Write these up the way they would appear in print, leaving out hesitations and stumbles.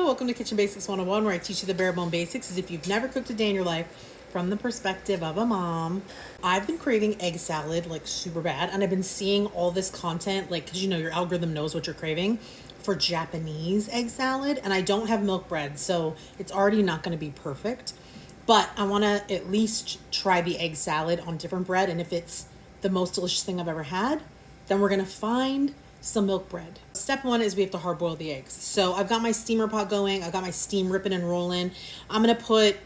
welcome to Kitchen Basics 101, where I teach you the bare bone basics as if you've never cooked a day in your life from the perspective of a mom. I've been craving egg salad like super bad, and I've been seeing all this content, like, because you know your algorithm knows what you're craving, for Japanese egg salad, and I don't have milk bread, so it's already not going to be perfect. But I want to at least try the egg salad on different bread, and if it's the most delicious thing I've ever had, then we're going to find some milk bread. Step one is we have to hard boil the eggs. So I've got my steamer pot going. I've got my steam ripping and rolling. I'm going to put,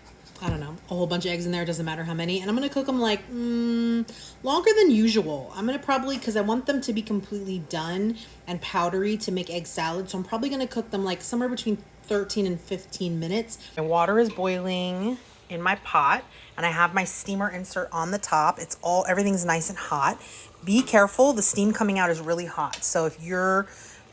I don't know, a whole bunch of eggs in there. It doesn't matter how many. And I'm going to cook them like longer than usual. I'm going to probably, because I want them to be completely done and powdery to make egg salad. So I'm probably going to cook them like somewhere between 13 and 15 minutes. My water is boiling in my pot, and I have my steamer insert on the top. Everything's nice and hot. Be careful, the steam coming out is really hot. So if you're,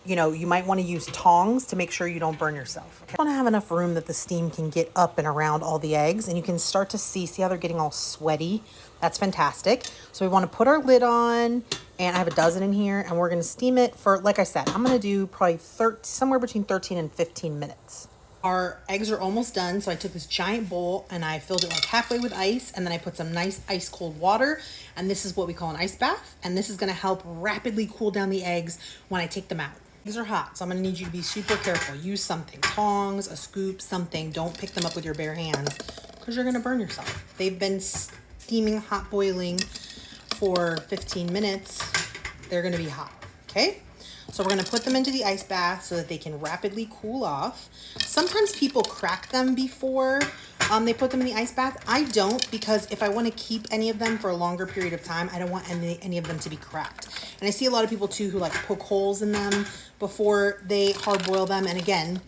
you might want to use tongs to make sure you don't burn yourself. Okay? I want to have enough room that the steam can get up and around all the eggs, and you can start to see how they're getting all sweaty. That's fantastic. So we want to put our lid on, and I have a dozen in here, and we're going to steam it for, like I said, I'm going to do probably somewhere between 13 and 15 minutes. Our eggs are almost done, so I took this giant bowl and I filled it like halfway with ice, and then I put some nice ice cold water, and this is what we call an ice bath, and this is going to help rapidly cool down the eggs when I take them out. Eggs are hot, so I'm going to need you to be super careful. Use something, tongs, a scoop, something. Don't pick them up with your bare hands because you're going to burn yourself. They've been steaming, hot boiling for 15 minutes. They're going to be hot, okay? So we're going to put them into the ice bath so that they can rapidly cool off. Sometimes people crack them before they put them in the ice bath. I don't, because if I want to keep any of them for a longer period of time, I don't want any of them to be cracked. And I see a lot of people too who like poke holes in them before they hard boil them. And again,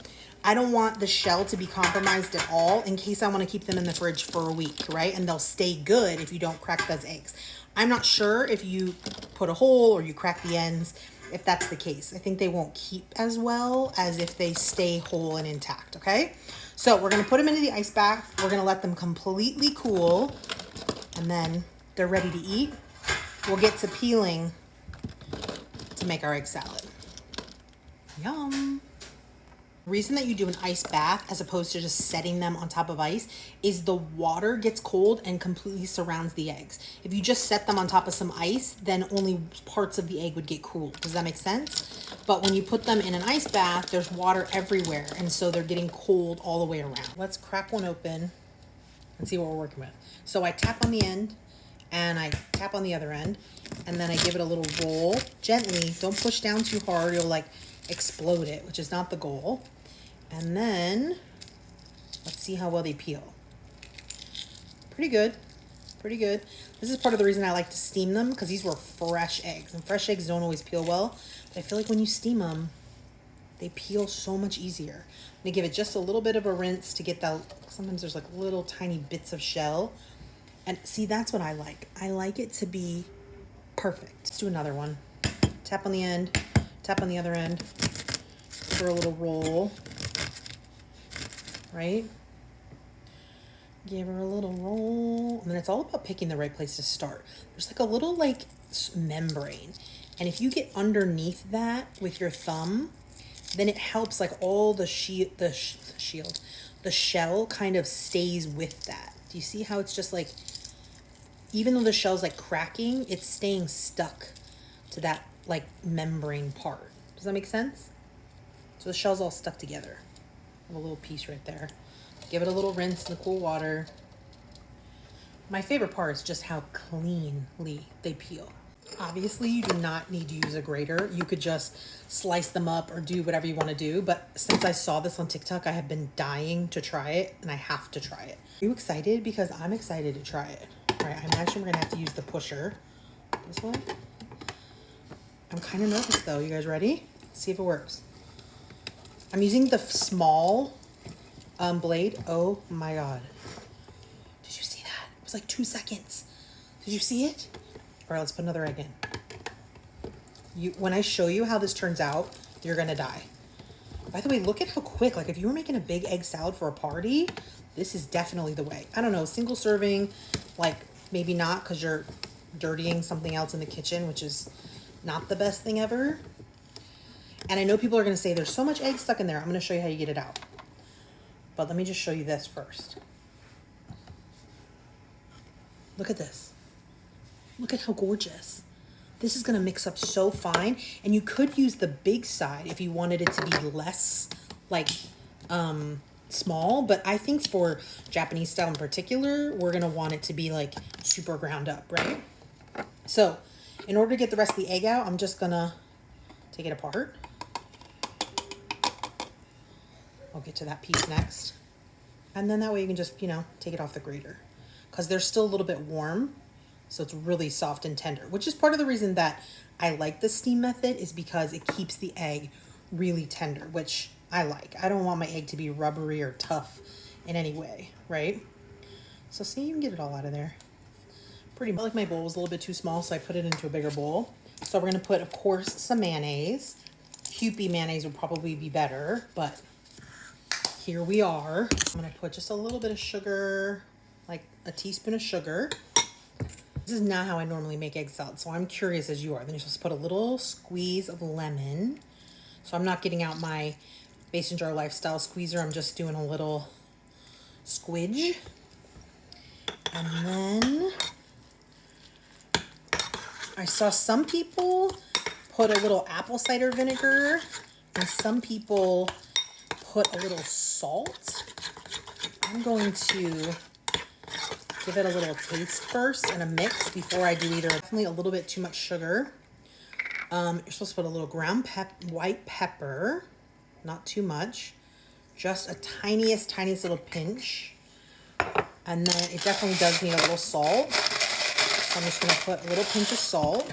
I don't want the shell to be compromised at all in case I want to keep them in the fridge for a week, right? And they'll stay good if you don't crack those eggs. I'm not sure if you put a hole or you crack the ends, if that's the case. I think they won't keep as well as if they stay whole and intact, okay? So we're gonna put them into the ice bath. We're gonna let them completely cool, and then they're ready to eat. We'll get to peeling to make our egg salad. Yum. The reason that you do an ice bath as opposed to just setting them on top of ice is the water gets cold and completely surrounds the eggs. If you just set them on top of some ice, then only parts of the egg would get cooled. Does that make sense? But when you put them in an ice bath, there's water everywhere, and so they're getting cold all the way around. Let's crack one open and see what we're working with. So I tap on the end, and I tap on the other end, and then I give it a little roll gently. Don't push down too hard. You'll like explode it, which is not the goal. And then let's see how well they peel. Pretty good, pretty good. This is part of the reason I like to steam them, because these were fresh eggs, and fresh eggs don't always peel well, but I feel like when you steam them, they peel so much easier. I'm gonna give it just a little bit of a rinse to get that. Sometimes there's like little tiny bits of shell, and see, that's what I like. I like it to be perfect. Let's do another one. Tap on the end, tap on the other end for a little roll. Right? Give her a little roll. And then it's all about picking the right place to start. There's like a little like membrane. And if you get underneath that with your thumb, then it helps like all the shell kind of stays with that. Do you see how it's just like, even though the shell's like cracking, it's staying stuck to that like membrane part. Does that make sense? So the shell's all stuck together. A little piece right there. Give it a little rinse in the cool water. My favorite part is just how cleanly they peel. Obviously, you do not need to use a grater. You could just slice them up or do whatever you want to do. But since I saw this on TikTok, I have been dying to try it, and I have to try it. Are you excited? Because I'm excited to try it. All right, I imagine we're gonna have to use the pusher. This one. I'm kind of nervous though. You guys ready? Let's see if it works. I'm using the small blade. Oh my God. Did you see that? It was like 2 seconds. Did you see it? All right, let's put another egg in. When I show you how this turns out, you're gonna die. By the way, look at how quick. Like if you were making a big egg salad for a party, this is definitely the way. I don't know, single serving, like maybe not, because you're dirtying something else in the kitchen, which is not the best thing ever. And I know people are going to say there's so much egg stuck in there. I'm going to show you how you get it out. But let me just show you this first. Look at this. Look at how gorgeous. This is gonna mix up so fine. And you could use the big side if you wanted it to be less like small, but I think for Japanese style in particular, we're gonna want it to be like super ground up, right? So in order to get the rest of the egg out, I'm just gonna take it apart. I'll get to that piece next. And then that way you can just, you know, take it off the grater because they're still a little bit warm. So it's really soft and tender, which is part of the reason that I like the steam method, is because it keeps the egg really tender, which I like. I don't want my egg to be rubbery or tough in any way, right? So see, you can get it all out of there. Pretty much. Like my bowl was a little bit too small, so I put it into a bigger bowl. So we're gonna put, of course, some mayonnaise. Kewpie mayonnaise would probably be better, but here we are. I'm gonna put just a little bit of sugar, like a teaspoon of sugar. This is not how I normally make egg salad, so I'm curious as you are. Then you're supposed to put a little squeeze of lemon. So I'm not getting out my Mason jar lifestyle squeezer. I'm just doing a little squidge. And then I saw some people put a little apple cider vinegar, and some people put a little salt. I'm going to give it a little taste first and a mix before I do either. Definitely a little bit too much sugar. You're supposed to put a little ground white pepper, not too much, just a tiniest little pinch. And then it definitely does need a little salt. So I'm just gonna put a little pinch of salt.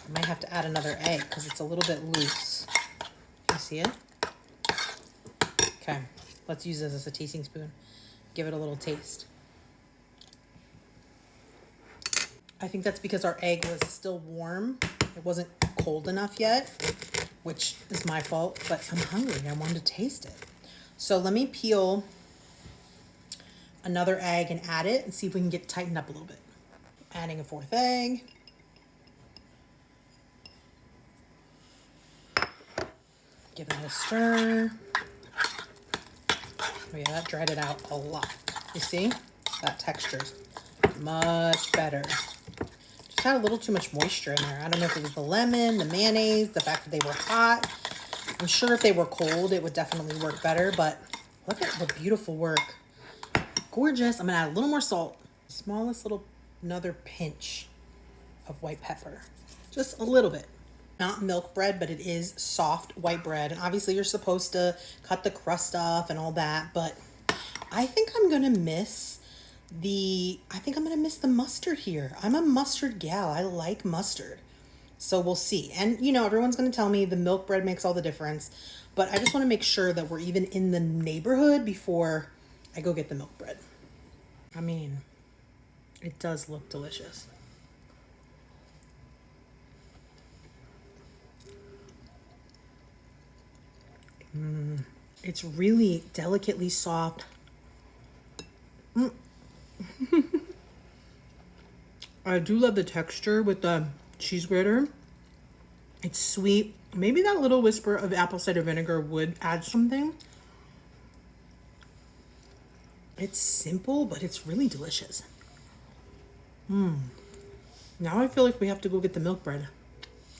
I might have to add another egg because it's a little bit loose. You see it? Okay, let's use this as a tasting spoon. Give it a little taste. I think that's because our egg was still warm. It wasn't cold enough yet, which is my fault, but I'm hungry. I wanted to taste it. So let me peel another egg and add it and see if we can get tightened up a little bit. Adding a fourth egg. Give that a stir. Oh yeah, that dried it out a lot. You see? That texture's much better. Just had a little too much moisture in there. I don't know if it was the lemon, the mayonnaise, the fact that they were hot. I'm sure if they were cold, it would definitely work better, but look at the beautiful work. Gorgeous. I'm gonna add a little more salt. Smallest little, another pinch of white pepper. Just a little bit. Not milk bread, but it is soft white bread. And obviously you're supposed to cut the crust off and all that, but I think I'm gonna miss the mustard here. I'm a mustard gal. I like mustard. So we'll see. And you know, everyone's gonna tell me the milk bread makes all the difference, but I just wanna make sure that we're even in the neighborhood before I go get the milk bread. I mean, it does look delicious. It's really delicately soft. I do love the texture with the cheese grater. It's sweet. Maybe that little whisper of apple cider vinegar would add something. It's simple, but it's really delicious. Now I feel like we have to go get the milk bread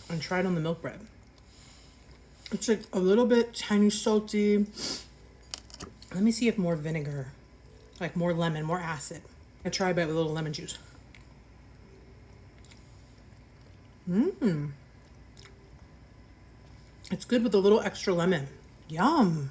and try it on the milk bread. It's like a little bit tiny salty. Let me see if more vinegar, like more lemon, more acid. I try a bite with a little lemon juice. It's good with a little extra lemon. Yum.